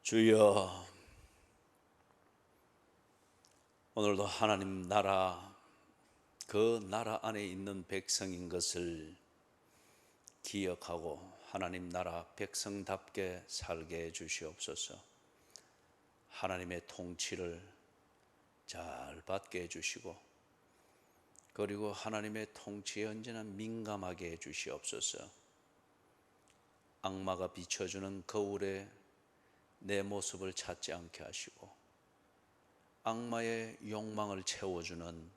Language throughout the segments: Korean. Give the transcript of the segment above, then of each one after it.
주여, 오늘도 하나님 나라, 그 나라 안에 있는 백성인 것을 기억하고 하나님 나라 백성답게 살게 해 주시옵소서. 하나님의 통치를 잘 받게 해 주시고, 그리고 하나님의 통치에 언제나 민감하게 해 주시옵소서. 악마가 비춰주는 거울에 내 모습을 찾지 않게 하시고, 악마의 욕망을 채워주는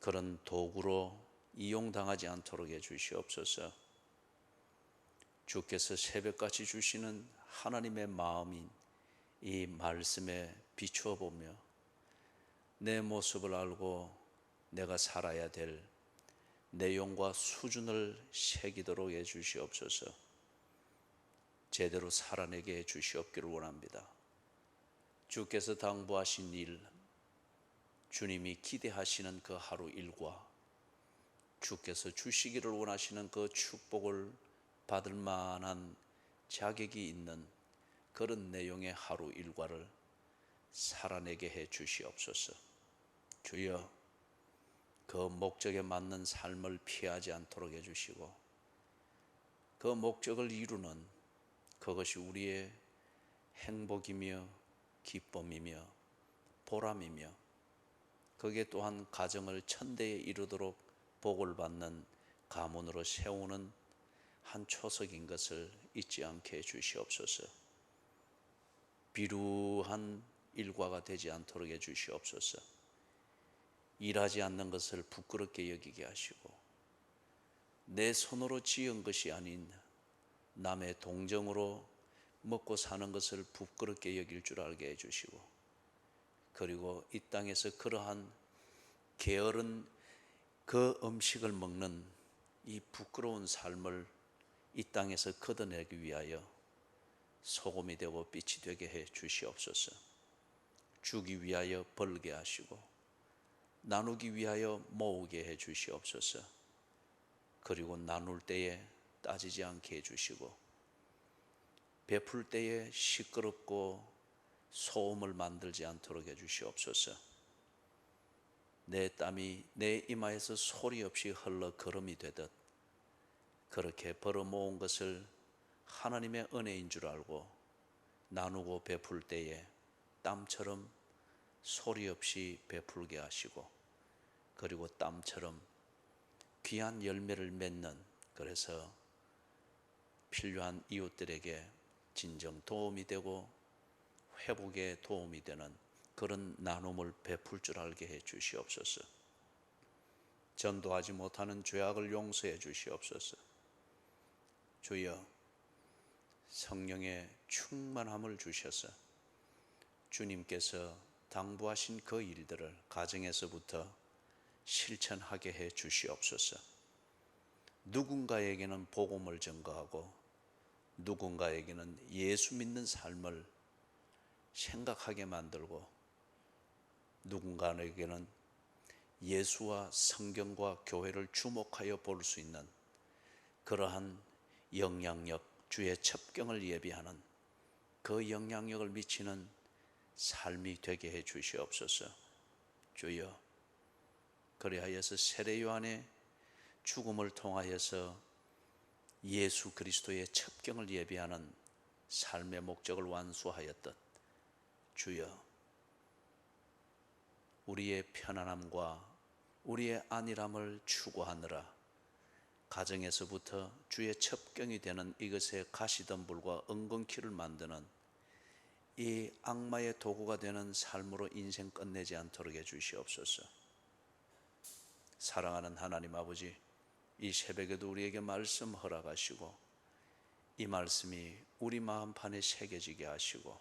그런 도구로 이용당하지 않도록 해주시옵소서. 주께서 새벽같이 주시는 하나님의 마음인 이 말씀에 비추어 보며 내 모습을 알고 내가 살아야 될 내용과 수준을 새기도록 해주시옵소서. 제대로 살아내게 해주시옵기를 원합니다. 주께서 당부하신 일, 주님이 기대하시는 그 하루 일과 주께서 주시기를 원하시는 그 축복을 받을 만한 자격이 있는 그런 내용의 하루 일과를 살아내게 해 주시옵소서. 주여, 그 목적에 맞는 삶을 피하지 않도록 해 주시고, 그 목적을 이루는 그것이 우리의 행복이며 기쁨이며 보람이며, 그게 또한 가정을 천대에 이루도록 복을 받는 가문으로 세우는 한 초석인 것을 잊지 않게 해 주시옵소서. 비루한 일과가 되지 않도록 해 주시옵소서. 일하지 않는 것을 부끄럽게 여기게 하시고, 내 손으로 지은 것이 아닌 남의 동정으로 먹고 사는 것을 부끄럽게 여길 줄 알게 해주시고, 그리고 이 땅에서 그러한 게으른 그 음식을 먹는 이 부끄러운 삶을 이 땅에서 걷어내기 위하여 소금이 되고 빛이 되게 해 주시옵소서. 주기 위하여 벌게 하시고, 나누기 위하여 모으게 해 주시옵소서. 그리고 나눌 때에 따지지 않게 해 주시고, 베풀 때에 시끄럽고 소음을 만들지 않도록 해 주시옵소서. 내 땀이 내 이마에서 소리 없이 흘러 거름이 되듯, 그렇게 벌어 모은 것을 하나님의 은혜인 줄 알고 나누고 베풀 때에 땀처럼 소리 없이 베풀게 하시고, 그리고 땀처럼 귀한 열매를 맺는, 그래서 필요한 이웃들에게 진정 도움이 되고 회복에 도움이 되는 그런 나눔을 베풀 줄 알게 해 주시옵소서. 전도하지 못하는 죄악을 용서해 주시옵소서. 주여, 성령의 충만함을 주셔서 주님께서 당부하신 그 일들을 가정에서부터 실천하게 해 주시옵소서. 누군가에게는 복음을 전가하고, 누군가에게는 예수 믿는 삶을 생각하게 만들고, 누군가에게는 예수와 성경과 교회를 주목하여 볼 수 있는 그러한 영향력, 주의 첩경을 예비하는 그 영향력을 미치는 삶이 되게 해 주시옵소서. 주여, 그리하여서 세례 요한의 죽음을 통하여서 예수 그리스도의 첩경을 예비하는 삶의 목적을 완수하였듯, 주여, 우리의 편안함과 우리의 안일함을 추구하느라 가정에서부터 주의 첩경이 되는 이것의 가시덤불과 엉겅퀴를 만드는 이 악마의 도구가 되는 삶으로 인생 끝내지 않도록 해 주시옵소서. 사랑하는 하나님 아버지, 이 새벽에도 우리에게 말씀 허락하시고, 이 말씀이 우리 마음판에 새겨지게 하시고,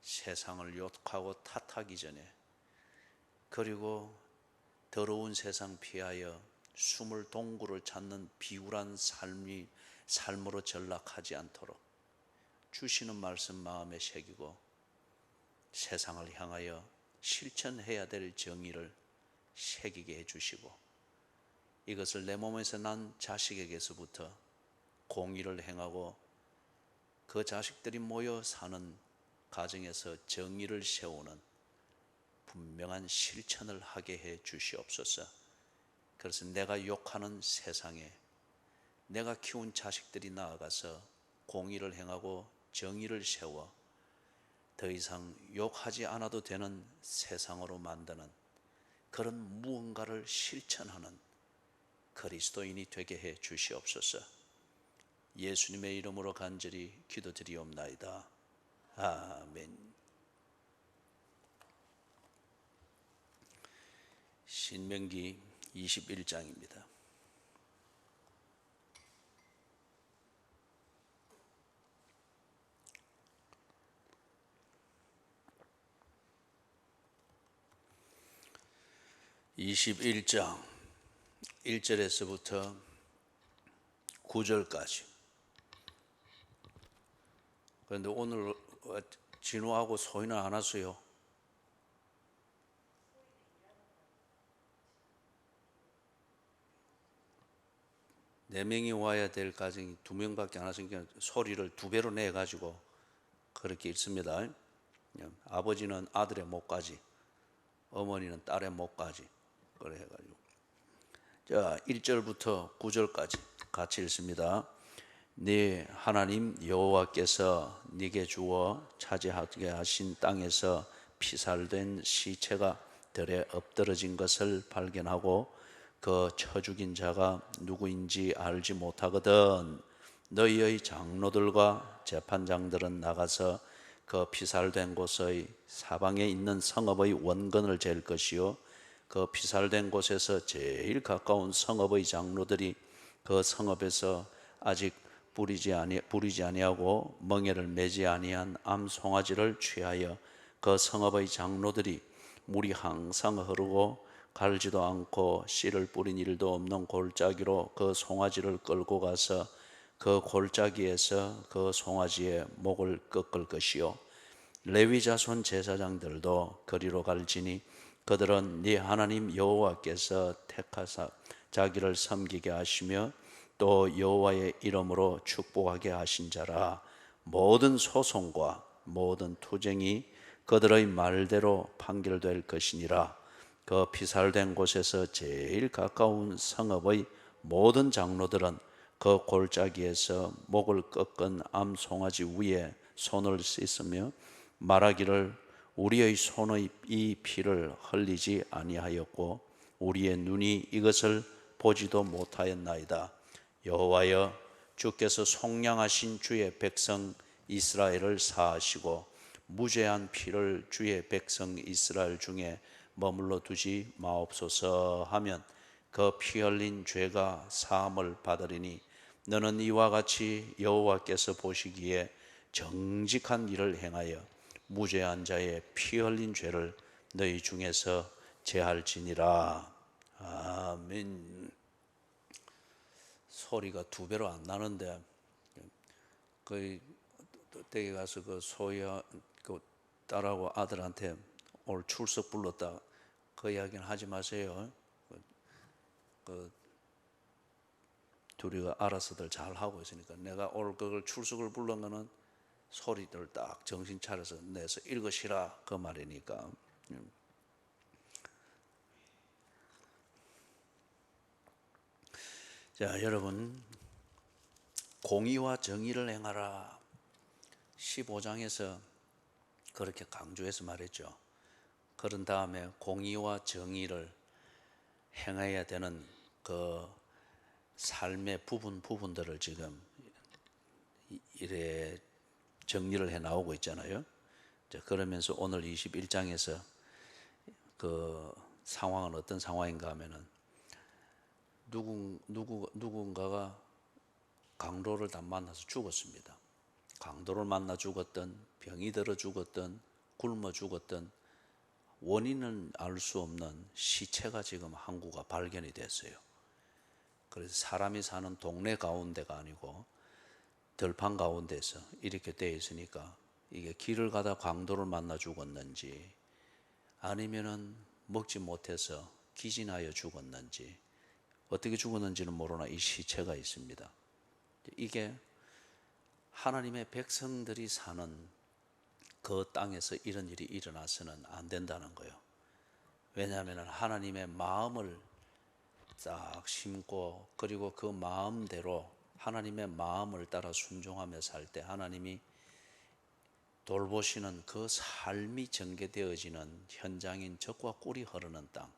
세상을 욕하고 탓하기 전에, 그리고 더러운 세상 피하여 숨을 동굴을 찾는 비굴한 삶으로 전락하지 않도록 주시는 말씀 마음에 새기고, 세상을 향하여 실천해야 될 정의를 새기게 해주시고, 이것을 내 몸에서 난 자식에게서부터 공의를 행하고 그 자식들이 모여 사는 가정에서 정의를 세우는 분명한 실천을 하게 해 주시옵소서. 그래서 내가 욕하는 세상에 내가 키운 자식들이 나아가서 공의를 행하고 정의를 세워 더 이상 욕하지 않아도 되는 세상으로 만드는 그런 무언가를 실천하는 그리스도인이 되게 해 주시옵소서. 예수님의 이름으로 간절히 기도드리옵나이다. 아멘. 신명기 21장입니다. (21장) 1절에서부터 9절까지. 그런데 오늘 진호하고 소인은 안 왔어요. 네 명이 와야 될 가정이 2명밖에 안 왔으니까 소리를 2배로 내가지고 그렇게 있습니다. 아버지는 아들의 목까지, 어머니는 딸의 목까지 그래 해가지고. 자, 1절부터 9절까지 같이 읽습니다. 네 하나님 여호와께서 네게 주어 차지하게 하신 땅에서 피살된 시체가 들에 엎드러진 것을 발견하고 그 쳐 죽인 자가 누구인지 알지 못하거든 너희의 장로들과 재판장들은 나가서 그 피살된 곳의 사방에 있는 성읍의 원근을 잴 것이요 그 피살된 곳에서 제일 가까운 성읍의 장로들이 그 성읍에서 아직 부리지 아니하고 멍에를 매지 아니한 암송아지를 취하여 그 성읍의 장로들이 물이 항상 흐르고 갈지도 않고 씨를 뿌린 일도 없는 골짜기로 그 송아지를 끌고 가서 그 골짜기에서 그 송아지의 목을 꺾을 것이요 레위 자손 제사장들도 그리로 갈지니 그들은 네 하나님 여호와께서 택하사 자기를 섬기게 하시며 또 여호와의 이름으로 축복하게 하신 자라. 모든 소송과 모든 투쟁이 그들의 말대로 판결될 것이니라. 그 피살된 곳에서 제일 가까운 성읍의 모든 장로들은 그 골짜기에서 목을 꺾은 암송아지 위에 손을 씻으며 말하기를 우리의 손의 이 피를 흘리지 아니하였고 우리의 눈이 이것을 보지도 못하였나이다. 여호와여 주께서 속량하신 주의 백성 이스라엘을 사하시고 무죄한 피를 주의 백성 이스라엘 중에 머물러 두지 마옵소서 하면 그 피 흘린 죄가 사함을 받으리니 너는 이와 같이 여호와께서 보시기에 정직한 일을 행하여 무죄한 자의 피 흘린 죄를 너희 중에서 제할지니라. 아멘. 소리가 2배로 안 나는데 그 댁에 가서 그 소희와 그 딸하고 아들한테 오늘 출석 불렀다 그 이야기는 하지 마세요. 그 둘이가 알아서들 잘 하고 있으니까 내가 오늘 그걸 출석을 불른 거는 소리들 딱 정신 차려서 내서 읽으시라 그 말이니까. 자, 여러분 공의와 정의를 행하라 15장에서 그렇게 강조해서 말했죠. 그런 다음에 공의와 정의를 행해야 되는 그 삶의 부분들을 지금 이래 정리를 해 나오고 있잖아요. 그러면서 오늘 21장에서 그 상황은 어떤 상황인가 하면은 누군가가 강도를 다 만나서 죽었습니다. 강도를 만나 죽었던, 병이 들어 죽었던, 굶어 죽었던 원인은 알 수 없는 시체가 지금 항구가 발견이 됐어요. 그래서 사람이 사는 동네 가운데가 아니고 들판 가운데서 이렇게 되어 있으니까 이게 길을 가다 강도를 만나 죽었는지 아니면은 먹지 못해서 기진하여 죽었는지 어떻게 죽었는지는 모르나 이 시체가 있습니다. 이게 하나님의 백성들이 사는 그 땅에서 이런 일이 일어나서는 안 된다는 거예요. 왜냐하면 하나님의 마음을 딱 심고, 그리고 그 마음대로 하나님의 마음을 따라 순종하며 살 때 하나님이 돌보시는 그 삶이 전개되어지는 현장인 젖과 꿀이 흐르는 땅,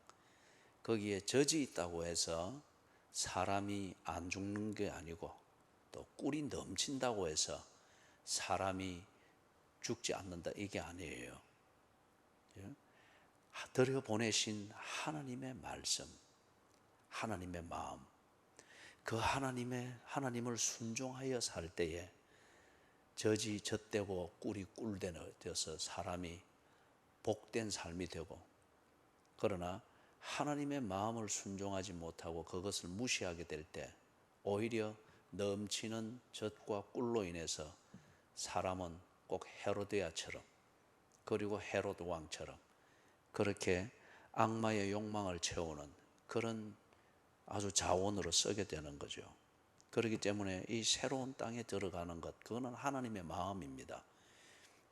거기에 젖이 있다고 해서 사람이 안 죽는 게 아니고, 또 꿀이 넘친다고 해서 사람이 죽지 않는다, 이게 아니에요. 들여보내신 하나님의 말씀, 하나님의 마음, 그 하나님을 순종하여 살 때에 젖이 젖되고 꿀이 꿀되어서 사람이 복된 삶이 되고, 그러나 하나님의 마음을 순종하지 못하고 그것을 무시하게 될 때 오히려 넘치는 젖과 꿀로 인해서 사람은 꼭 헤로드야처럼, 그리고 헤로드 왕처럼 그렇게 악마의 욕망을 채우는 그런 아주 자원으로 쓰게 되는 거죠. 그렇기 때문에 이 새로운 땅에 들어가는 것, 그거는 하나님의 마음입니다.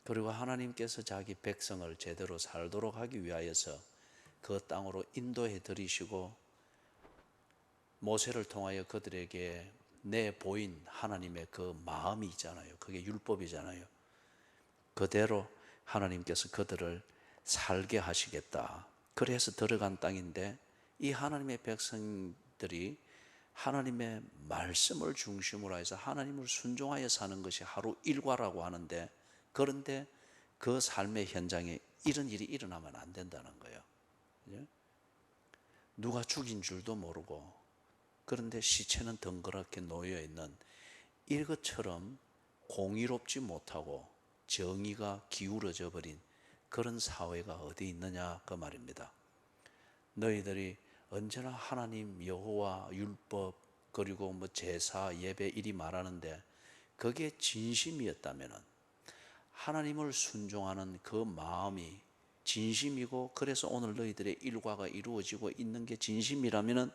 그리고 하나님께서 자기 백성을 제대로 살도록 하기 위하여서 그 땅으로 인도해 드리시고, 모세를 통하여 그들에게 내보인 하나님의 그 마음이 있잖아요. 그게 율법이잖아요. 그대로 하나님께서 그들을 살게 하시겠다. 그래서 들어간 땅인데, 이 하나님의 백성들이 하나님의 말씀을 중심으로 해서 하나님을 순종하여 사는 것이 하루 일과라고 하는데, 그런데 그 삶의 현장에 이런 일이 일어나면 안 된다는 거예요. 누가 죽인 줄도 모르고, 그런데 시체는 덩그랗게 놓여 있는, 이것처럼 공의롭지 못하고 정의가 기울어져 버린 그런 사회가 어디 있느냐, 그 말입니다. 너희들이 언제나 하나님 여호와 율법, 그리고 제사 예배 이리 말하는데 그게 진심이었다면, 하나님을 순종하는 그 마음이 진심이고, 그래서 오늘 너희들의 일과가 이루어지고 있는 게 진심이라면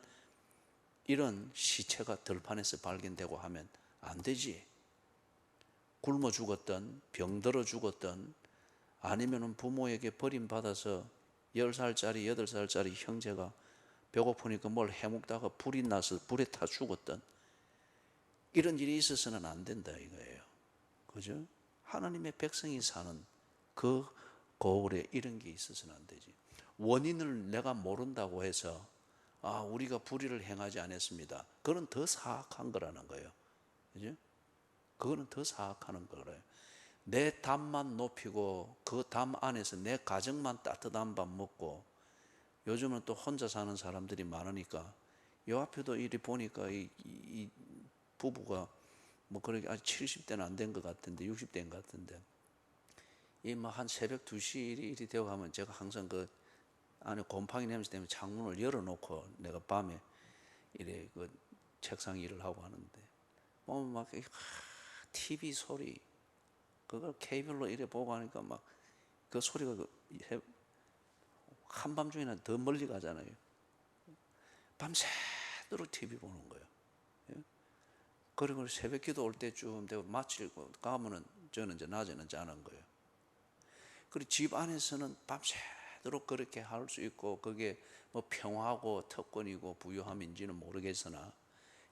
이런 시체가 들판에서 발견되고 하면 안 되지. 굶어 죽었던, 병들어 죽었던, 아니면 부모에게 버림받아서 10살짜리 8살짜리 형제가 배고프니까 뭘 해먹다가 불이 나서 불에 타 죽었던, 이런 일이 있어서는 안 된다 이거예요. 그죠? 하나님의 백성이 사는 그 거울에 이런 게 있어서는 안 되지. 원인을 내가 모른다고 해서 우리가 불의를 행하지 않았습니다, 그건 더 사악한 거라는 거예요. 그죠? 그거는 더 사악하는 거래요. 내 담만 높이고 그 담 안에서 내 가정만 따뜻한 밥 먹고, 요즘은 또 혼자 사는 사람들이 많으니까, 요 앞에도 이리 보니까 이 부부가 그렇게 아직 70대는 안 된 것 같은데 60대인 것 같은데, 한 새벽 2시 이리 되어 가면 제가 항상 그 안에 곰팡이 냄새 때문에 창문을 열어놓고 내가 밤에 이래 그 책상 일을 하고 하는데, 막 TV 소리, 그걸 케이블로 이래 보고 하니까 막 그 소리가 한밤중에는 더 멀리 가잖아요. 밤새도록 TV 보는 거예요. 그리고 새벽 기도 올 때쯤 되고 마치고 가면은 저는 이제 낮에는 자는 거예요. 그리고 집 안에서는 밤새도록 그렇게 할 수 있고, 그게 평화고 특권이고 부유함인지는 모르겠으나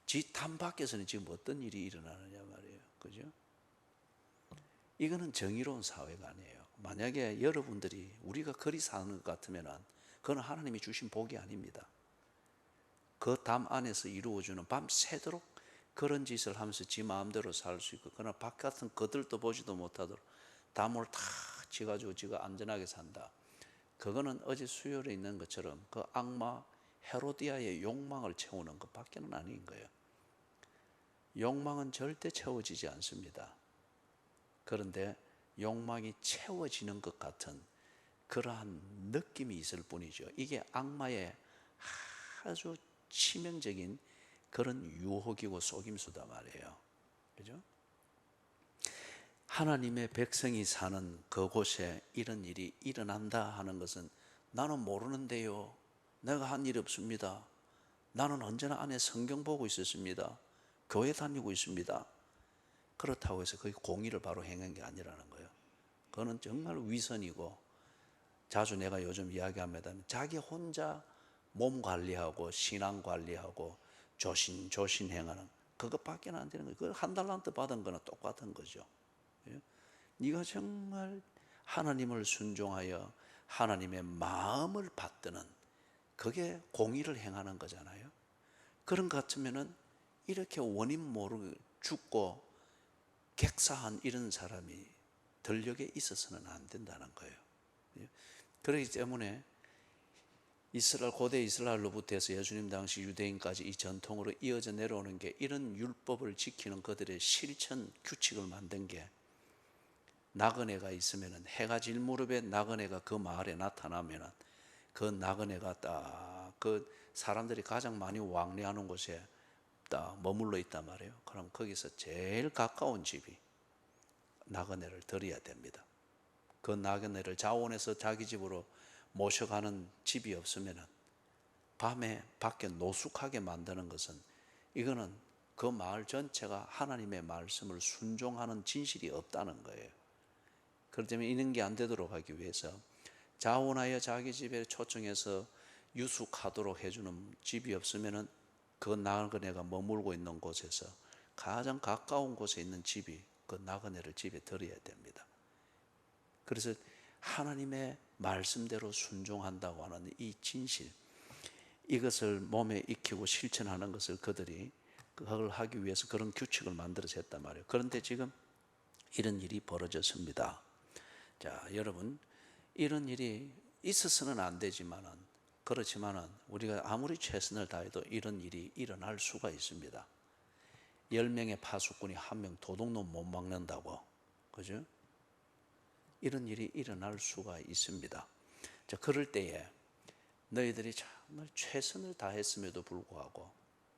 집 담 밖에서는 지금 어떤 일이 일어나느냐 말이에요. 그죠? 이거는 정의로운 사회가 아니에요. 만약에 여러분들이 우리가 그리 사는 것 같으면 그건 하나님이 주신 복이 아닙니다. 그 담 안에서 이루어주는, 밤새도록 그런 짓을 하면서 지 마음대로 살 수 있고, 그러나 바깥은 거들떠 보지도 못하도록 담을 다 지가지고 지가 안전하게 산다. 그거는 어제 수요일에 있는 것처럼 그 악마 헤로디아의 욕망을 채우는 것밖에는 아닌 거예요. 욕망은 절대 채워지지 않습니다. 그런데 욕망이 채워지는 것 같은 그러한 느낌이 있을 뿐이죠. 이게 악마의 아주 치명적인 그런 유혹이고 속임수다 말이에요. 그죠? 하나님의 백성이 사는 그곳에 이런 일이 일어난다 하는 것은, 나는 모르는데요, 내가 한 일이 없습니다, 나는 언제나 안에 성경 보고 있었습니다, 교회 다니고 있습니다, 그렇다고 해서 거기 공의를 바로 행한 게 아니라는 거예요. 그거는 정말 위선이고, 자주 내가 요즘 이야기합니다. 자기 혼자 몸 관리하고 신앙 관리하고 조신조신 행하는 그것밖에 안 되는 거예요. 그 한 달란트 받은 거는 똑같은 거죠. 예? 네가 정말 하나님을 순종하여 하나님의 마음을 받드는, 그게 공의를 행하는 거잖아요. 그런 것 같으면은 이렇게 원인 모르고 죽고 객사한 이런 사람이 들녘에 있어서는 안 된다는 거예요. 그렇기 때문에 고대 이스라엘로부터 해서 예수님 당시 유대인까지 이 전통으로 이어져 내려오는 게, 이런 율법을 지키는 그들의 실천 규칙을 만든 게, 나그네가 있으면은, 해가 질 무렵에 나그네가 그 마을에 나타나면은 그 나그네가 딱 그 사람들이 가장 많이 왕래하는 곳에 딱 머물러 있단 말이에요. 그럼 거기서 제일 가까운 집이 나그네를 드려야 됩니다. 그 나그네를 자원해서 자기 집으로 모셔가는 집이 없으면은 밤에 밖에 노숙하게 만드는 것은, 이거는 그 마을 전체가 하나님의 말씀을 순종하는 진실이 없다는 거예요. 그렇기 때문에 이런 게 안 되도록 하기 위해서 자원하여 자기 집에 초청해서 유숙하도록 해주는 집이 없으면은 그 나그네가 머물고 있는 곳에서 가장 가까운 곳에 있는 집이 그 나그네를 집에 들여야 됩니다. 그래서 하나님의 말씀대로 순종한다고 하는 이 진실, 이것을 몸에 익히고 실천하는 것을 그들이 그걸 하기 위해서 그런 규칙을 만들어서 했단 말이에요. 그런데 지금 이런 일이 벌어졌습니다. 자, 여러분, 이런 일이 있어서는 안 되지만은, 그렇지만은 우리가 아무리 최선을 다해도 이런 일이 일어날 수가 있습니다. 10명의 파수꾼이 1명 도둑놈 못 막는다고, 그죠? 이런 일이 일어날 수가 있습니다. 자, 그럴 때에 너희들이 정말 최선을 다했음에도 불구하고,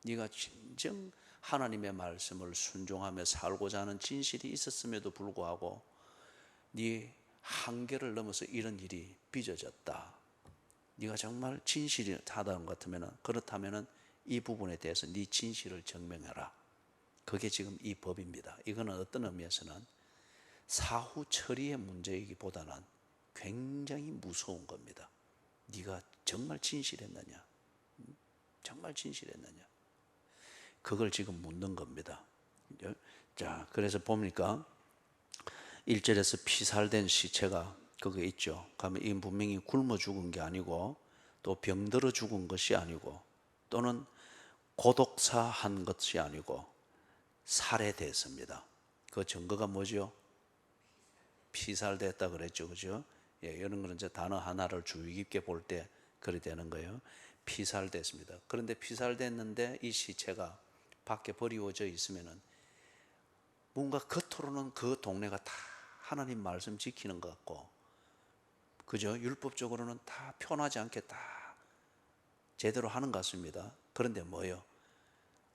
네가 진정 하나님의 말씀을 순종하며 살고자 하는 진실이 있었음에도 불구하고 네 한계를 넘어서 이런 일이 빚어졌다. 네가 정말 진실이 하다는 것 같으면, 그렇다면 이 부분에 대해서 네 진실을 증명해라. 그게 지금 이 법입니다. 이거는 어떤 의미에서는 사후 처리의 문제이기보다는 굉장히 무서운 겁니다. 네가 정말 진실했느냐? 정말 진실했느냐? 그걸 지금 묻는 겁니다. 자, 그래서 보니까 1절에서 피살된 시체가 거기에 있죠. 그러면 이 분명히 굶어 죽은 게 아니고, 또 병들어 죽은 것이 아니고, 또는 고독사한 것이 아니고 살해됐습니다. 그 증거가 뭐죠? 피살됐다 그랬죠, 그죠? 예, 이런 거는 이제 단어 하나를 주의 깊게 볼 때 그리 되는 거예요. 피살됐습니다. 그런데 피살됐는데 이 시체가 밖에 버리워져 있으면은 뭔가 겉으로는 그 동네가 다 하나님 말씀 지키는 것 같고, 그죠? 율법적으로는 다 편하지 않게 다 제대로 하는 것 같습니다. 그런데 뭐예요?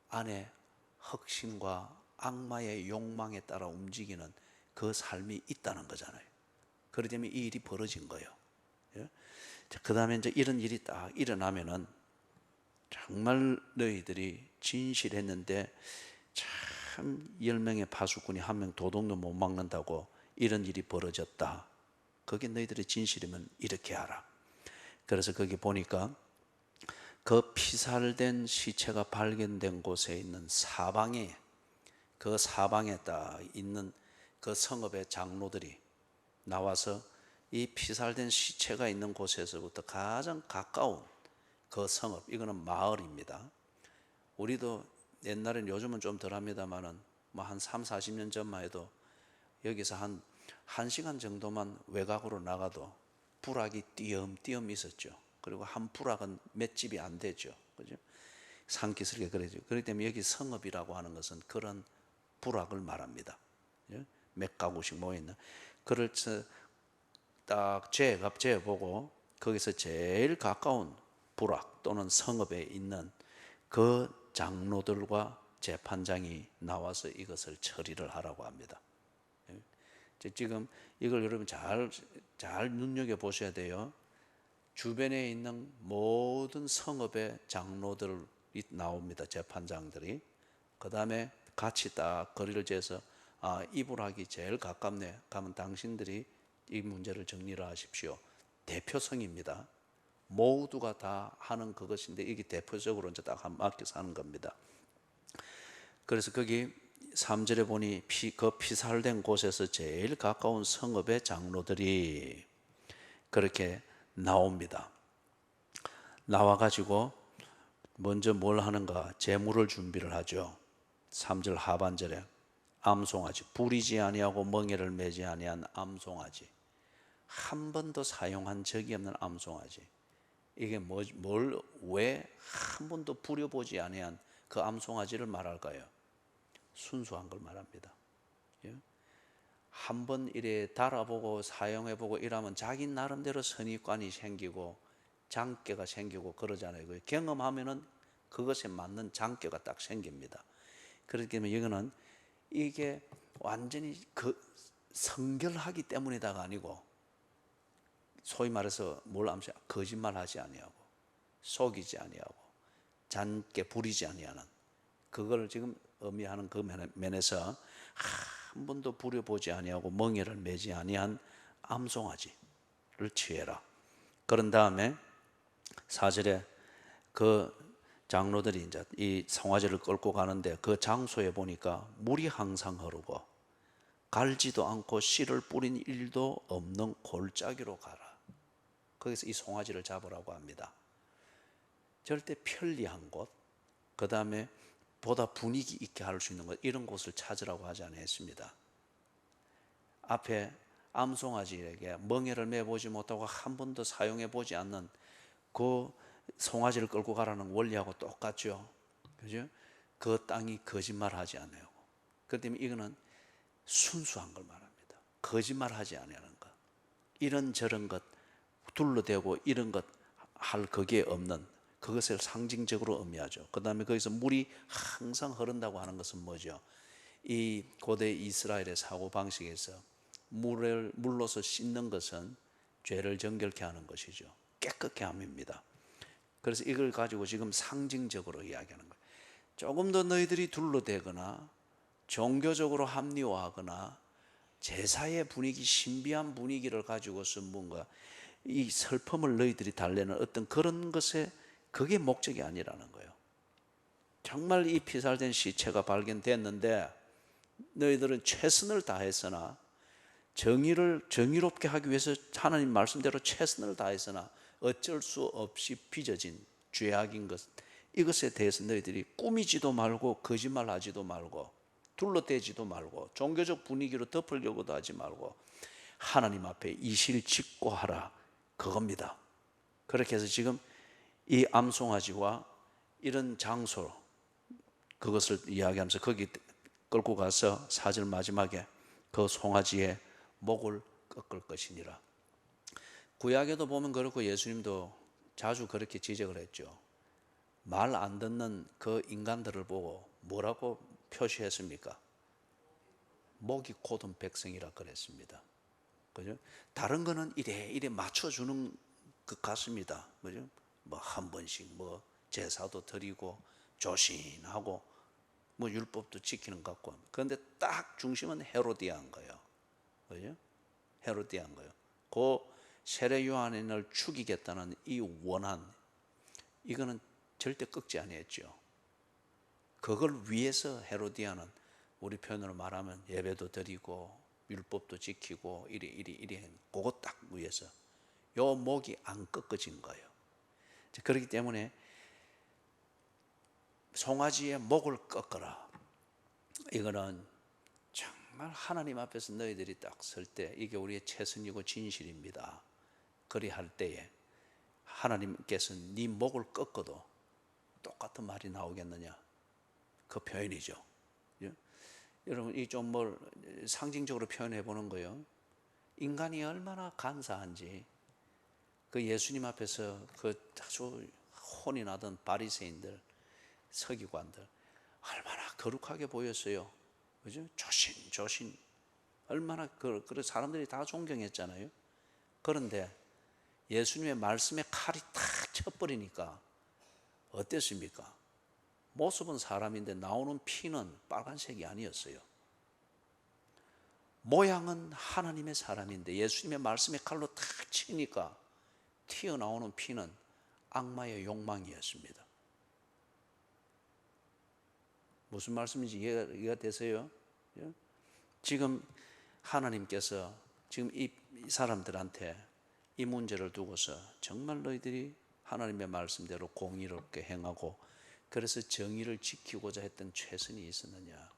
안에 흑심과 악마의 욕망에 따라 움직이는 그 삶이 있다는 거잖아요. 그렇기 때문에 이 일이 벌어진 거예요. 예? 그 다음에 이제 이런 일이 딱 일어나면은 정말 너희들이 진실했는데 참 10명의 파수꾼이 1명 도둑놈 못 막는다고 이런 일이 벌어졌다. 그게 너희들의 진실이면 이렇게 하라. 그래서 거기 보니까 그 피살된 시체가 발견된 곳에 있는 사방에, 그 사방에 딱 있는 그 성읍의 장로들이 나와서 이 피살된 시체가 있는 곳에서부터 가장 가까운 그 성읍, 이거는 마을입니다. 우리도 옛날엔, 요즘은 좀 덜합니다만은 뭐 한 3, 40년 전만 해도 여기서 한 1시간 정도만 외곽으로 나가도 부락이 띄엄띄엄 있었죠. 그리고 한 부락은 몇 집이 안 되죠. 그죠? 산기슭에 그러죠. 그렇기 때문에 여기 성읍이라고 하는 것은 그런 부락을 말합니다. 몇 가구씩 모여있는. 그걸 딱 재보고 거기서 제일 가까운 부락 또는 성읍에 있는 그 장로들과 재판장이 나와서 이것을 처리를 하라고 합니다. 지금 이걸 여러분 잘 눈여겨보셔야 돼요. 주변에 있는 모든 성읍의 장로들이 나옵니다. 재판장들이. 그 다음에 같이 딱 거리를 재서, 이 부락이 제일 가깝네. 가면 당신들이 이 문제를 정리를 하십시오. 대표성입니다. 모두가 다 하는 그것인데 이게 대표적으로 이제 딱 맡겨서 하는 겁니다. 그래서 거기 3절에 보니 그 피살된 곳에서 제일 가까운 성읍의 장로들이 그렇게 나옵니다. 나와가지고 먼저 뭘 하는가? 제물을 준비를 하죠. 3절 하반절에 암송아지, 부리지 아니하고 멍에를 매지 아니한 암송아지, 한 번도 사용한 적이 없는 암송아지. 이게 왜 한 번도 부려보지 아니한 그 암송아지를 말할까요? 순수한 걸 말합니다. 한 번 이래 달아보고 사용해보고 이러면 자기 나름대로 선입관이 생기고 장깨가 생기고 그러잖아요. 경험하면은 그것에 맞는 장깨가 딱 생깁니다. 그렇기 때문에 이거는 이게 완전히 성결하기 때문이다가 아니고, 소위 말해서 뭘 암시, 거짓말하지 아니하고 속이지 아니하고 잔깨 부리지 아니하는, 그걸 지금 의미하는 그 면에서 한 번도 부려보지 아니하고 멍에를 매지 아니한 암송아지를 취해라. 그런 다음에 4절에 그 장로들이 이제 이 송아지를 끌고 가는데 그 장소에 보니까 물이 항상 흐르고 갈지도 않고 씨를 뿌린 일도 없는 골짜기로 가라. 거기서 이 송아지를 잡으라고 합니다. 절대 편리한 곳, 그 다음에 보다 분위기 있게 할 수 있는 것, 이런 곳을 찾으라고 하지 않았습니다. 앞에 암송아지에게 멍에를 매보지 못하고 한 번도 사용해 보지 않는 그 송아지를 끌고 가라는 원리하고 똑같죠. 그죠? 그 땅이 거짓말하지 않아요. 그렇기 때문에 이거는 순수한 걸 말합니다. 거짓말하지 않는 것, 이런저런 것 둘러대고 이런 것 할 그게 없는, 그것을 상징적으로 의미하죠. 그 다음에 거기서 물이 항상 흐른다고 하는 것은 뭐죠? 이 고대 이스라엘의 사고방식에서 물로서 씻는 것은 죄를 정결케 하는 것이죠. 깨끗게 함입니다. 그래서 이걸 가지고 지금 상징적으로 이야기하는 거예요. 조금 더 너희들이 둘러대거나 종교적으로 합리화하거나 제사의 분위기, 신비한 분위기를 가지고서 뭔가 이 슬픔을 너희들이 달래는 어떤 그런 것에, 그게 목적이 아니라는 거예요. 정말 이 피살된 시체가 발견됐는데 너희들은 최선을 다했으나, 정의롭게 하기 위해서 하나님 말씀대로 최선을 다했으나 어쩔 수 없이 빚어진 죄악인 것, 이것에 대해서 너희들이 꾸미지도 말고 거짓말하지도 말고 둘러대지도 말고 종교적 분위기로 덮으려고도 하지 말고 하나님 앞에 이실 짓고 하라, 그겁니다. 그렇게 해서 지금 이 암송아지와 이런 장소, 그것을 이야기하면서 거기 끌고 가서 4절 마지막에 그 송아지의 목을 꺾을 것이니라. 구약에도 보면 그렇고 예수님도 자주 그렇게 지적을 했죠. 말 안 듣는 그 인간들을 보고 뭐라고 표시했습니까? 목이 곧은 백성이라 그랬습니다. 그죠? 다른 거는 이래 맞춰주는 것 같습니다. 그죠? 뭐 한 번씩 뭐 제사도 드리고 조신하고 뭐 율법도 지키는 것 같고, 그런데 딱 중심은 헤로디아인 거예요. 그죠? 헤로디아인 거예요. 그 세례 요한을 죽이겠다는 이 원한, 이거는 절대 꺾지 아니했죠. 그걸 위해서 헤로디아는, 우리 표현으로 말하면 예배도 드리고 율법도 지키고 이리 그거 딱 위해서 요 목이 안 꺾어진 거예요. 그렇기 때문에 송아지의 목을 꺾어라, 이거는 정말 하나님 앞에서 너희들이 딱 설 때 이게 우리의 최선이고 진실입니다. 그리할 때에 하나님께서 네 목을 꺾어도 똑같은 말이 나오겠느냐, 그 표현이죠. 여러분, 이 좀 뭘 상징적으로 표현해 보는 거예요. 인간이 얼마나 간사한지, 그 예수님 앞에서 그 아주 혼이 나던 바리새인들, 서기관들 얼마나 거룩하게 보였어요. 그죠? 조신 얼마나 그 사람들이 다 존경했잖아요. 그런데 예수님의 말씀에 칼이 탁 쳐버리니까 어땠습니까? 모습은 사람인데 나오는 피는 빨간색이 아니었어요. 모양은 하나님의 사람인데 예수님의 말씀에 칼로 탁 치니까 튀어나오는 피는 악마의 욕망이었습니다. 무슨 말씀인지 이해가 되세요? 지금 하나님께서 지금 이 사람들한테 이 문제를 두고서 정말 너희들이 하나님의 말씀대로 공의롭게 행하고 그래서 정의를 지키고자 했던 최선이 있었느냐?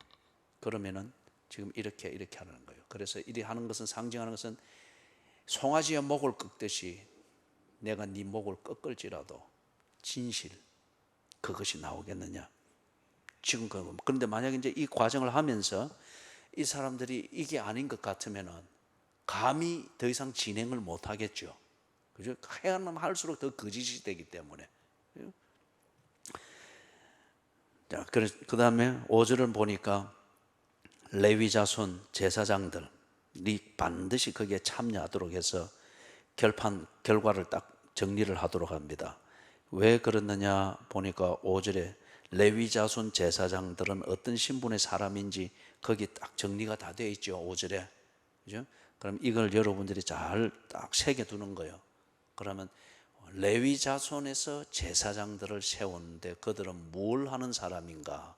그러면은 지금 이렇게 하는 거예요. 그래서 이리 하는 것은, 상징하는 것은 송아지의 목을 꺾듯이 내가 네 목을 꺾을지라도 진실, 그것이 나오겠느냐? 지금 그런데 만약에 이제 이 과정을 하면서 이 사람들이 이게 아닌 것 같으면은 감히 더 이상 진행을 못 하겠죠. 그죠? 해야만 할수록 더 거짓이 되기 때문에. 자, 그 다음에 5절을 보니까 레위 자손 제사장들이 반드시 거기에 참여하도록 해서 결과를 딱 정리를 하도록 합니다. 왜 그렇느냐 보니까 5절에 레위 자손 제사장들은 어떤 신분의 사람인지 거기 딱 정리가 다 되어 있죠. 5절에. 그죠? 그럼 이걸 여러분들이 잘 딱 새겨두는 거예요. 그러면 레위 자손에서 제사장들을 세우는데 그들은 뭘 하는 사람인가?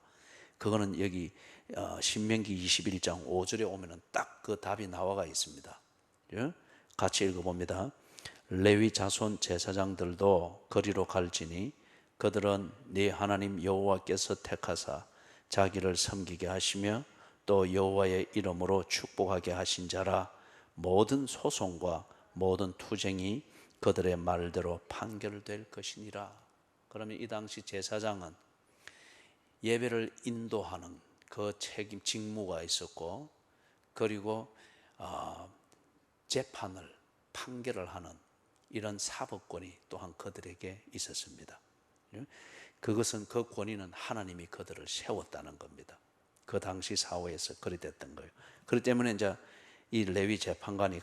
그거는 여기 신명기 21장 5절에 오면은 딱 그 답이 나와가 있습니다. 같이 읽어봅니다. 레위 자손 제사장들도 거리로 갈지니 그들은 네 하나님 여호와께서 택하사 자기를 섬기게 하시며 또 여호와의 이름으로 축복하게 하신 자라. 모든 소송과 모든 투쟁이 그들의 말대로 판결될 것이니라. 그러면 이 당시 제사장은 예배를 인도하는 그 책임, 직무가 있었고, 그리고 재판을, 판결을 하는 이런 사법권이 또한 그들에게 있었습니다. 그것은, 그 권위는 하나님이 그들을 세웠다는 겁니다. 그 당시 사회에서 그리 됐던 거예요. 그렇기 때문에 이제 이 레위 재판관이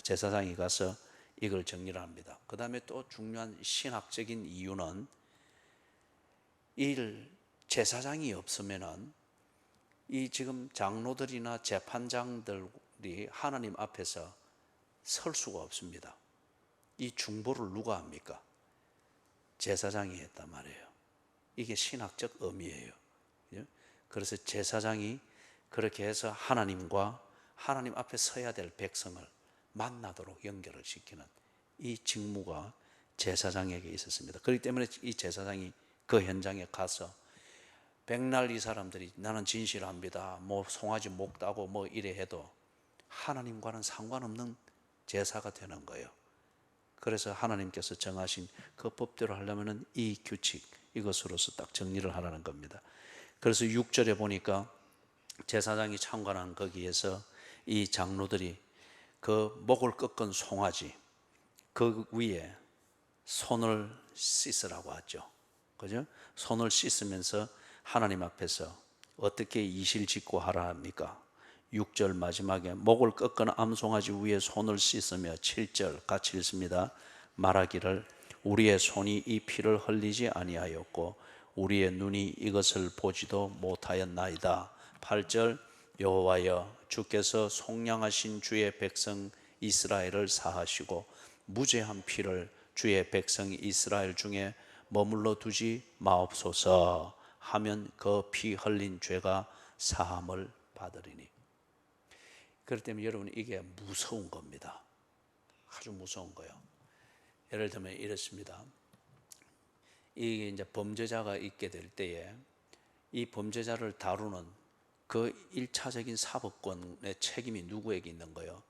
제사장이 가서 이걸 정리를 합니다. 그 다음에 또 중요한 신학적인 이유는 이 제사장이 없으면은 이 지금 장로들이나 재판장들이 하나님 앞에서 설 수가 없습니다. 이 중보를 누가 합니까? 제사장이 했단 말이에요. 이게 신학적 의미예요. 그래서 제사장이 그렇게 해서 하나님과 하나님 앞에 서야 될 백성을 만나도록 연결을 시키는 이 직무가 제사장에게 있었습니다. 그렇기 때문에 이 제사장이 그 현장에 가서 백날 이 사람들이 나는 진실합니다, 뭐 송아지 목 따고 뭐 이래 해도 하나님과는 상관없는 제사가 되는 거예요. 그래서 하나님께서 정하신 그 법대로 하려면 이 규칙, 이것으로서 딱 정리를 하라는 겁니다. 그래서 6절에 보니까 제사장이 참관한 거기에서 이 장로들이 그 목을 꺾은 송아지 그 위에 손을 씻으라고 하죠. 그죠? 손을 씻으면서 하나님 앞에서 어떻게 이실직고 하라 합니까? 6절 마지막에 목을 꺾은 암송아지 위에 손을 씻으며 7절 같이 읽습니다. 말하기를 우리의 손이 이 피를 흘리지 아니하였고 우리의 눈이 이것을 보지도 못하였나이다. 8절 여호와여 주께서 속량하신 주의 백성 이스라엘을 사하시고 무죄한 피를 주의 백성 이스라엘 중에 머물러 두지 마옵소서 하면 그 피 흘린 죄가 사함을 받으리니. 그렇기 때문에 여러분 이게 무서운 겁니다. 아주 무서운 거예요. 예를 들면 이렇습니다. 이게 이제 범죄자가 있게 될 때에 이 범죄자를 다루는 그 1차적인 사법권의 책임이 누구에게 있는 거예요?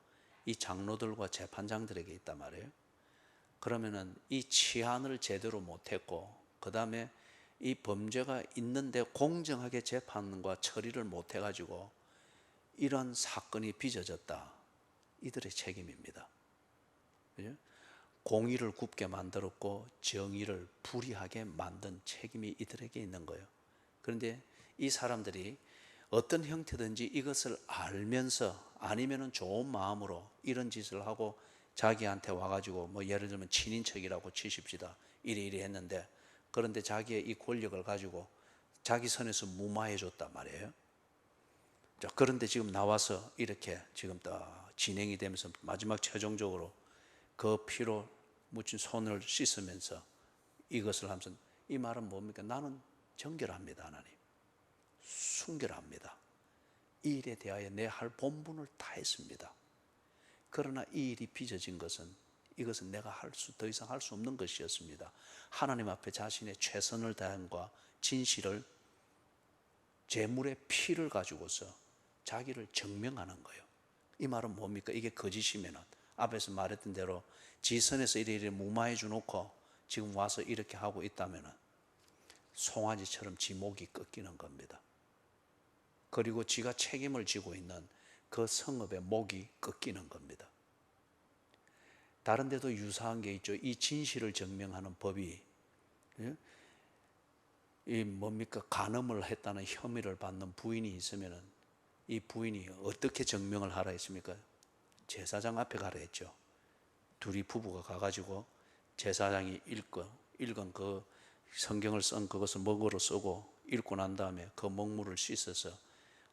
이 장로들과 재판장들에게 있단 말이에요. 그러면은 이 치안을 제대로 못했고 그 다음에 이 범죄가 있는데 공정하게 재판과 처리를 못해가지고 이런 사건이 빚어졌다. 이들의 책임입니다. 그죠? 공의를 굽게 만들었고 정의를 불의하게 만든 책임이 이들에게 있는 거예요. 그런데 이 사람들이 어떤 형태든지 이것을 알면서 아니면은 좋은 마음으로 이런 짓을 하고 자기한테 와가지고 뭐 예를 들면 친인척이라고 치십시다. 이래 했는데 그런데 자기의 이 권력을 가지고 자기 선에서 무마해 줬단 말이에요. 자, 그런데 지금 나와서 이렇게 지금 딱 진행이 되면서 마지막 최종적으로 그 피로 묻힌 손을 씻으면서 이것을 하면서 이 말은 뭡니까? 나는 정결합니다. 하나님 순결합니다. 이 일에 대하여 내 할 본분을 다 했습니다. 그러나 이 일이 빚어진 것은 이것은 내가 더 이상 할 수 없는 것이었습니다. 하나님 앞에 자신의 최선을 다함과 진실을 제물의 피를 가지고서 자기를 증명하는 거예요. 이 말은 뭡니까? 이게 거짓이면은 앞에서 말했던 대로 지선에서 이래 무마해 주놓고 지금 와서 이렇게 하고 있다면은 송아지처럼 지 목이 꺾이는 겁니다. 그리고 지가 책임을 지고 있는 그 성읍의 목이 꺾이는 겁니다. 다른 데도 유사한 게 있죠. 이 진실을 증명하는 법이, 이 뭡니까? 간음을 했다는 혐의를 받는 부인이 있으면은 이 부인이 어떻게 증명을 하라 했습니까? 제사장 앞에 가라 했죠. 둘이 부부가 가가지고 제사장이 읽은 그 성경을 쓴 그것을 먹으로 쓰고 읽고 난 다음에 그 먹물을 씻어서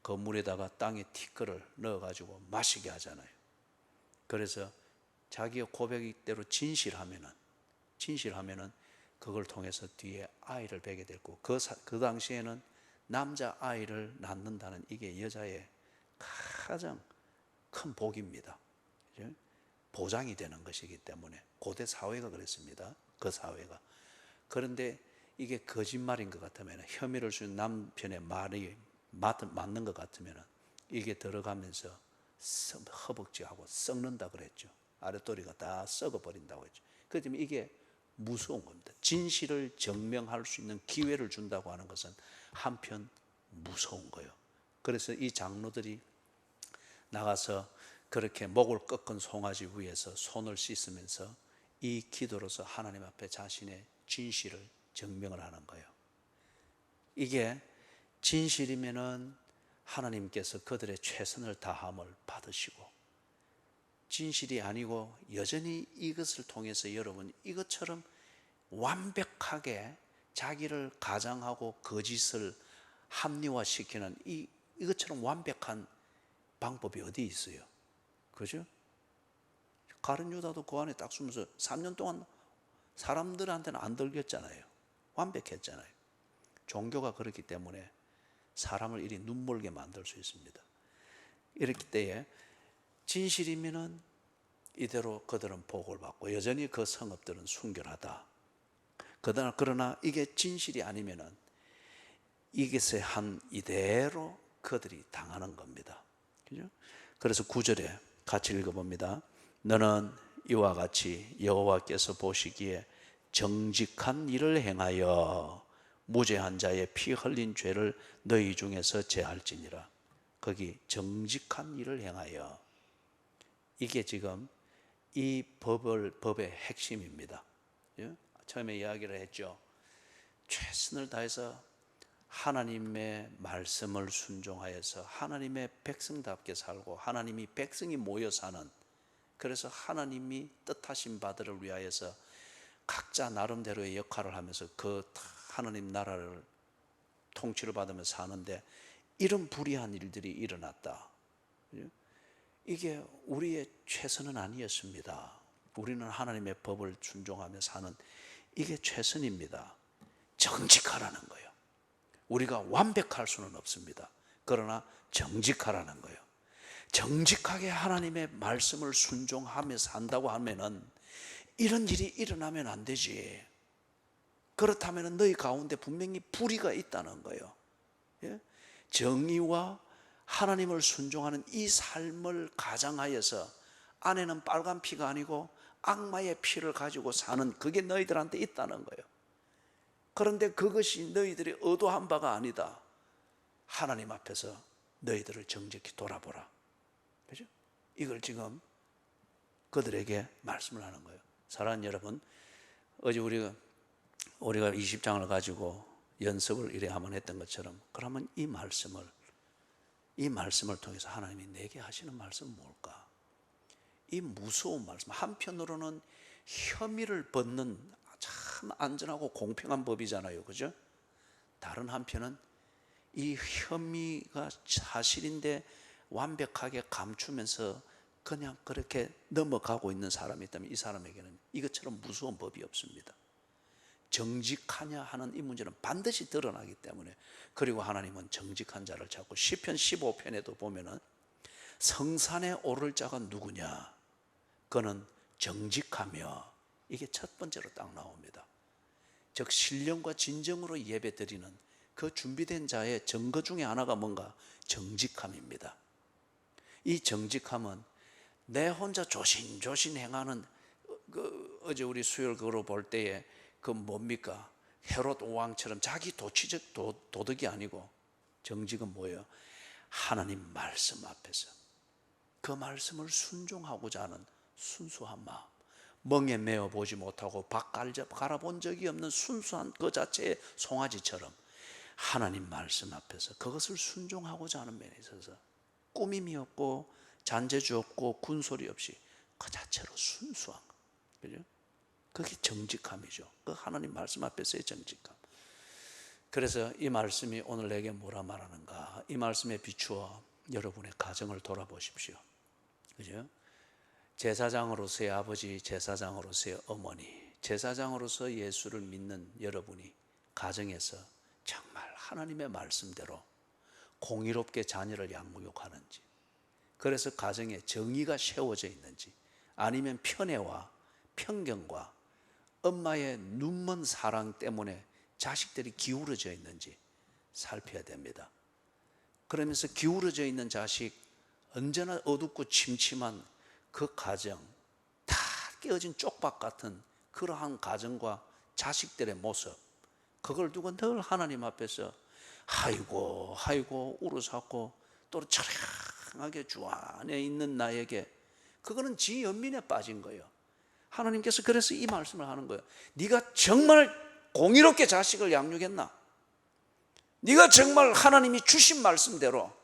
그 물에다가 땅에 티끌을 넣어가지고 마시게 하잖아요. 그래서 자기의 고백대로 진실하면은 그걸 통해서 뒤에 아이를 베게 되고 그 당시에는 남자 아이를 낳는다는 이게 여자의 가장 큰 복입니다. 보장이 되는 것이기 때문에 고대 사회가 그랬습니다. 그 사회가. 그런데 이게 거짓말인 것 같으면, 혐의를 주는 남편의 말이 맞는 것 같으면 이게 들어가면서 허벅지하고 썩는다 그랬죠. 아랫도리가 다 썩어버린다고 했죠. 그렇기 때문에 이게 무서운 겁니다. 진실을 증명할 수 있는 기회를 준다고 하는 것은 한편 무서운 거예요. 그래서 이 장로들이 나가서 그렇게 목을 꺾은 송아지 위에서 손을 씻으면서 이 기도로서 하나님 앞에 자신의 진실을 증명을 하는 거예요. 이게 진실이면은 하나님께서 그들의 최선을 다함을 받으시고, 진실이 아니고 여전히 이것을 통해서 여러분 이것처럼 완벽하게 자기를 가장하고 거짓을 합리화시키는 이것처럼 완벽한 방법이 어디 있어요? 그죠? 가룟 유다도 그 안에 딱 숨어서 3년 동안 사람들한테는 안 들켰잖아요. 완벽했잖아요. 종교가 그렇기 때문에 사람을 이리 눈멀게 만들 수 있습니다. 이렇기 때에 진실이면은 이대로 그들은 복을 받고 여전히 그 성읍들은 순결하다. 그러나 이게 진실이 아니면은 이것에 한 이대로 그들이 당하는 겁니다. 그죠? 그래서 9절에 같이 읽어봅니다. 너는 이와 같이 여호와께서 보시기에 정직한 일을 행하여 무죄한 자의 피 흘린 죄를 너희 중에서 제할지니라. 거기 정직한 일을 행하여, 이게 지금 이 법의 핵심입니다. 처음에 이야기를 했죠. 최선을 다해서 하나님의 말씀을 순종하여서 하나님의 백성답게 살고 하나님이 백성이 모여 사는, 그래서 하나님이 뜻하신 바들을 위하여서 각자 나름대로의 역할을 하면서 그 하나님 나라를 통치를 받으면서 사는데 이런 불의한 일들이 일어났다. 이게 우리의 최선은 아니었습니다. 우리는 하나님의 법을 순종하며 사는 이게 최선입니다. 정직하라는 거예요. 우리가 완벽할 수는 없습니다. 그러나 정직하라는 거예요. 정직하게 하나님의 말씀을 순종하며 산다고 하면은 이런 일이 일어나면 안 되지. 그렇다면 너희 가운데 분명히 불의가 있다는 거예요. 정의와 하나님을 순종하는 이 삶을 가장하여서 안에는 빨간 피가 아니고 악마의 피를 가지고 사는 그게 너희들한테 있다는 거예요. 그런데 그것이 너희들이 의도한 바가 아니다. 하나님 앞에서 너희들을 정직히 돌아보라. 그죠? 이걸 지금 그들에게 말씀을 하는 거예요. 사랑하는 여러분, 어제 우리가 20장을 가지고 연습을 이래 한번 했던 것처럼, 그러면 이 말씀을 통해서 하나님이 내게 하시는 말씀은 뭘까? 이 무서운 말씀, 한편으로는 혐의를 벗는 참 안전하고 공평한 법이잖아요. 그죠? 다른 한편은 이 혐의가 사실인데 완벽하게 감추면서 그냥 그렇게 넘어가고 있는 사람이 있다면 이 사람에게는 이것처럼 무서운 법이 없습니다. 정직하냐 하는 이 문제는 반드시 드러나기 때문에, 그리고 하나님은 정직한 자를 찾고, 시편 15편에도 보면은 성산에 오를 자가 누구냐, 그는 정직하며, 이게 첫 번째로 딱 나옵니다. 즉 신령과 진정으로 예배 드리는 그 준비된 자의 증거 중에 하나가 뭔가 정직함입니다. 이 정직함은 내 혼자 조신조신 행하는, 어제 우리 수요일 그거 볼 때에 그 뭡니까? 헤롯 왕처럼 자기 도치적 도덕이 아니고, 정직은 뭐예요? 하나님 말씀 앞에서 그 말씀을 순종하고자 하는 순수한 마음, 멍에 메어 보지 못하고 박 갈아본 적이 없는 순수한 그 자체의 송아지처럼 하나님 말씀 앞에서 그것을 순종하고자 하는 면에 있어서 꾸밈이 없고 잔재주 없고 군소리 없이 그 자체로 순수한 것, 그죠? 그게 정직함이죠. 그 하나님 말씀 앞에서의 정직함. 그래서 이 말씀이 오늘 내게 뭐라 말하는가, 이 말씀에 비추어 여러분의 가정을 돌아보십시오. 그죠? 제사장으로서의 아버지, 제사장으로서의 어머니, 제사장으로서 예수를 믿는 여러분이 가정에서 정말 하나님의 말씀대로 공의롭게 자녀를 양육하는지, 그래서 가정에 정의가 세워져 있는지, 아니면 편애와 편견과 엄마의 눈먼 사랑 때문에 자식들이 기울어져 있는지 살펴야 됩니다. 그러면서 기울어져 있는 자식, 언제나 어둡고 침침한 그 가정, 다 깨어진 쪽박 같은 그러한 가정과 자식들의 모습, 그걸 두고 늘 하나님 앞에서 하이고 울어서고 또 처량하게 주 안에 있는 나에게, 그거는 지 연민에 빠진 거예요. 하나님께서 그래서 이 말씀을 하는 거예요. 네가 정말 공의롭게 자식을 양육했나? 네가 정말 하나님이 주신 말씀대로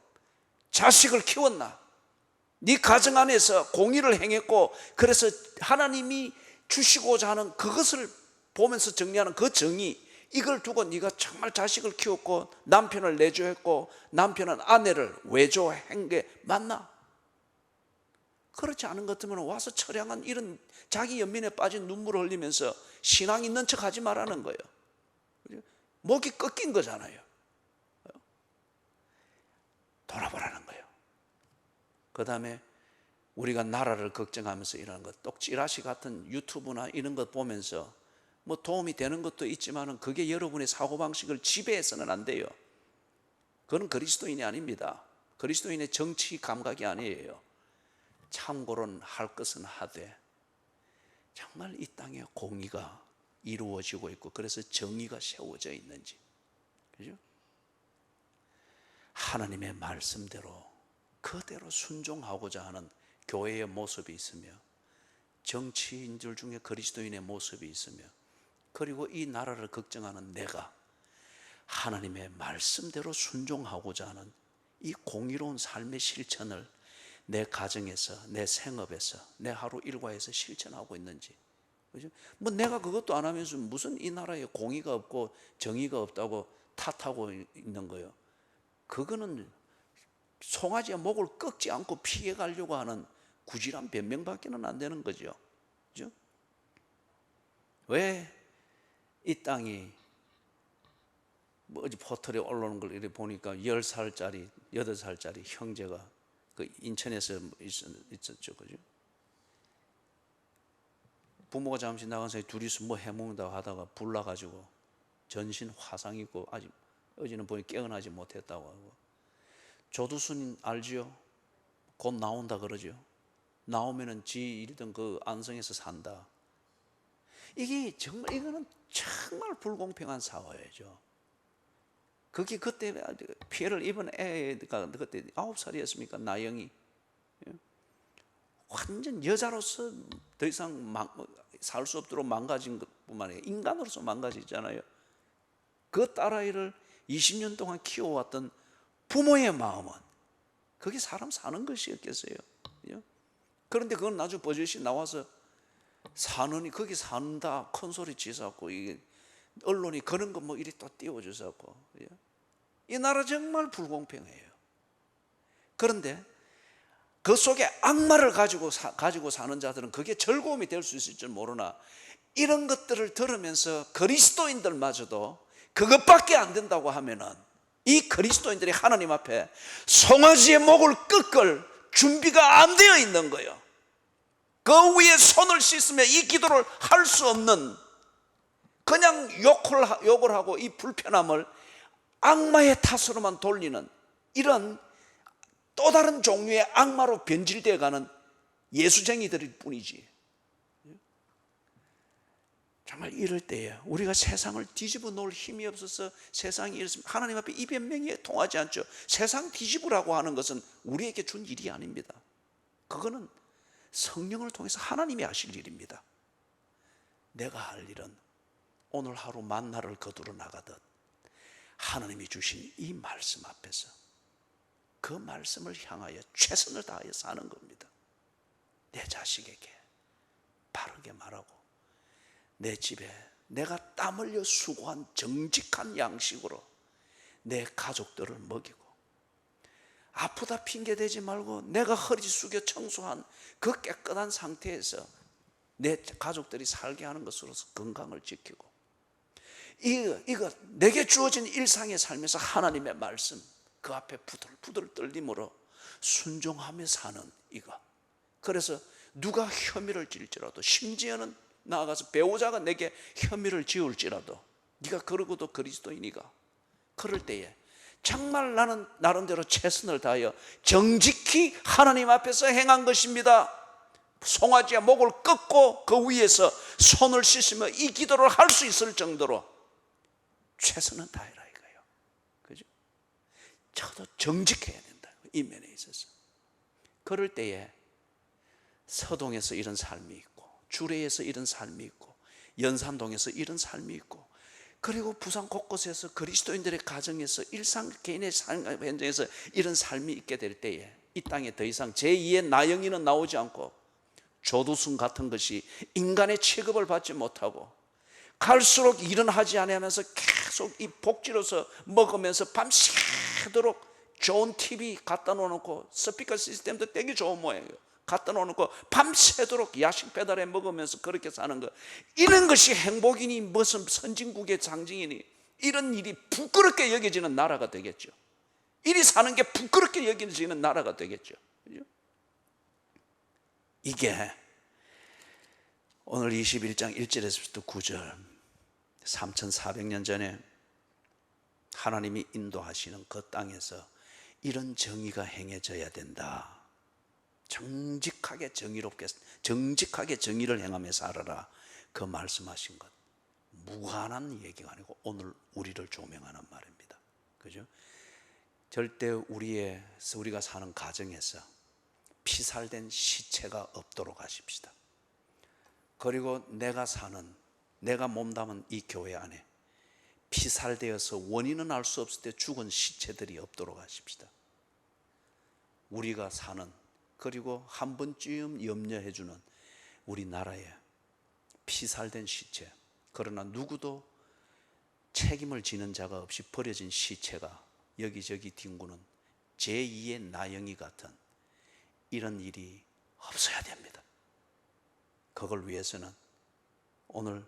자식을 키웠나? 네 가정 안에서 공의를 행했고, 그래서 하나님이 주시고자 하는 그것을 보면서 정리하는 그 정의, 이걸 두고 네가 정말 자식을 키웠고 남편을 내조했고 남편은 아내를 외조한 게 맞나? 그렇지 않은 것 같으면 와서 처량한 이런 자기 연민에 빠진 눈물을 흘리면서 신앙 있는 척 하지 말라는 거예요. 목이 꺾인 거잖아요. 돌아보라는 거예요. 그 다음에 우리가 나라를 걱정하면서 이러는 것, 똑찌라시 같은 유튜브나 이런 것 보면서 뭐 도움이 되는 것도 있지만 그게 여러분의 사고방식을 지배해서는 안 돼요. 그건 그리스도인이 아닙니다. 그리스도인의 정치 감각이 아니에요. 참고는 할 것은 하되 정말 이 땅에 공의가 이루어지고 있고, 그래서 정의가 세워져 있는지, 그죠? 하나님의 말씀대로 그대로 순종하고자 하는 교회의 모습이 있으며, 정치인들 중에 그리스도인의 모습이 있으며, 그리고 이 나라를 걱정하는 내가 하나님의 말씀대로 순종하고자 하는 이 공의로운 삶의 실천을 내 가정에서, 내 생업에서, 내 하루 일과에서 실천하고 있는지, 그죠? 뭐 내가 그것도 안 하면서 무슨 이 나라에 공의가 없고 정의가 없다고 탓하고 있는 거예요. 그거는 송아지의 목을 꺾지 않고 피해 가려고 하는 구질한 변명밖에는 안 되는 거죠. 그죠? 왜 이 땅이, 뭐 어제 포털에 올라오는 걸 이렇게 보니까 10살짜리, 8살짜리 형제가 그 인천에서 있었죠. 그죠? 부모가 잠시 나간 사이 둘이서 뭐 해먹는다고 하다가 불나가지고 전신 화상 입고 아직 어제는 보니 깨어나지 못했다고 하고, 조두순 알지요? 곧 나온다 그러죠. 나오면은 지 일던 그 안성에서 산다. 이게 정말, 이거는 정말 불공평한 사회죠. 그게 그때 피해를 입은 애가 그때 9살이었습니까? 나영이. 완전 여자로서 더 이상 살 수 없도록 망가진 것뿐만 아니라 인간으로서 망가지잖아요. 그 딸아이를 20년 동안 키워왔던 부모의 마음은 그게 사람 사는 것이었겠어요. 그런데 그건 나중에 버젓이 나와서 사느니 거기 산다 큰 소리 치서고, 이게 언론이 그런 거 뭐 이리 또 띄워주서고, 이 나라 정말 불공평해요. 그런데 그 속에 악마를 가지고 사는 자들은 그게 즐거움이 될 수 있을지 모르나, 이런 것들을 들으면서 그리스도인들마저도 그것밖에 안 된다고 하면은 이 그리스도인들이 하나님 앞에 송아지의 목을 꺾을 준비가 안 되어 있는 거예요. 그 위에 손을 씻으며 이 기도를 할 수 없는, 그냥 욕을 하고 이 불편함을 악마의 탓으로만 돌리는 이런 또 다른 종류의 악마로 변질되어 가는 예수쟁이들일 뿐이지. 정말 이럴 때에 우리가 세상을 뒤집어 놓을 힘이 없어서 세상이 이렇습니다. 하나님 앞에 이 변명이 통하지 않죠. 세상 뒤집으라고 하는 것은 우리에게 준 일이 아닙니다. 그거는 성령을 통해서 하나님이 하실 일입니다. 내가 할 일은 오늘 하루 만나를 거두러 나가듯 하나님이 주신 이 말씀 앞에서 그 말씀을 향하여 최선을 다하여 사는 겁니다. 내 자식에게 바르게 말하고, 내 집에 내가 땀 흘려 수고한 정직한 양식으로 내 가족들을 먹이고, 아프다 핑계대지 말고 내가 허리 숙여 청소한 그 깨끗한 상태에서 내 가족들이 살게 하는 것으로서 건강을 지키고, 이거 내게 주어진 일상의 삶에서 하나님의 말씀 그 앞에 부들부들 떨림으로 순종하며 사는 이거. 그래서 누가 혐의를 질지라도, 심지어는 나아가서 배우자가 내게 혐의를 지을지라도, 네가 그러고도 그리스도인이가, 그럴 때에 정말 나는 나름대로 최선을 다하여 정직히 하나님 앞에서 행한 것입니다. 송아지의 목을 꺾고 그 위에서 손을 씻으며 이 기도를 할 수 있을 정도로 최선은 다해라 이거예요. 그죠? 저도 정직해야 된다, 이 면에 있어서. 그럴 때에 서동에서 이런 삶이 있고, 주례에서 이런 삶이 있고, 연산동에서 이런 삶이 있고, 그리고 부산 곳곳에서 그리스도인들의 가정에서 일상 개인의 삶 현장에서 이런 삶이 있게 될 때에 이 땅에 더 이상 제2의 나영이는 나오지 않고 조두순 같은 것이 인간의 취급을 받지 못하고, 갈수록 일은 하지 않으면서 계속 이 복지로서 먹으면서 밤새도록 좋은 TV 갖다 놓고, 스피커 시스템도 되게 좋은 모양이에요. 갖다 놓고 밤새도록 야식 배달해 먹으면서 그렇게 사는 것, 이런 것이 행복이니 무슨 선진국의 상징이니, 이런 일이 부끄럽게 여겨지는 나라가 되겠죠. 이리 사는 게 부끄럽게 여겨지는 나라가 되겠죠. 그죠? 이게 오늘 21장 1절에서부터 9절, 3400년 전에 하나님이 인도하시는 그 땅에서 이런 정의가 행해져야 된다. 정직하게 정의롭게, 정직하게 정의를 행하며 살아라, 그 말씀하신 것, 무관한 얘기가 아니고 오늘 우리를 조명하는 말입니다. 그죠? 절대 우리가 사는 가정에서 피살된 시체가 없도록 하십시다. 그리고 내가 몸담은 이 교회 안에 피살되어서 원인은 알 수 없을 때 죽은 시체들이 없도록 하십시다. 우리가 사는, 그리고 한 번쯤 염려해 주는 우리나라의 피살된 시체, 그러나 누구도 책임을 지는 자가 없이 버려진 시체가 여기저기 뒹구는 제2의 나영이 같은 이런 일이 없어야 됩니다. 그걸 위해서는 오늘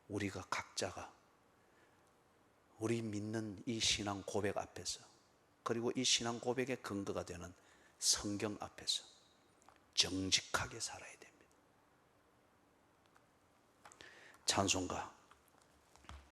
우리가 각자가 우리 믿는 이 신앙 고백 앞에서, 그리고 이 신앙 고백의 근거가 되는 성경 앞에서 정직하게 살아야 됩니다. 찬송가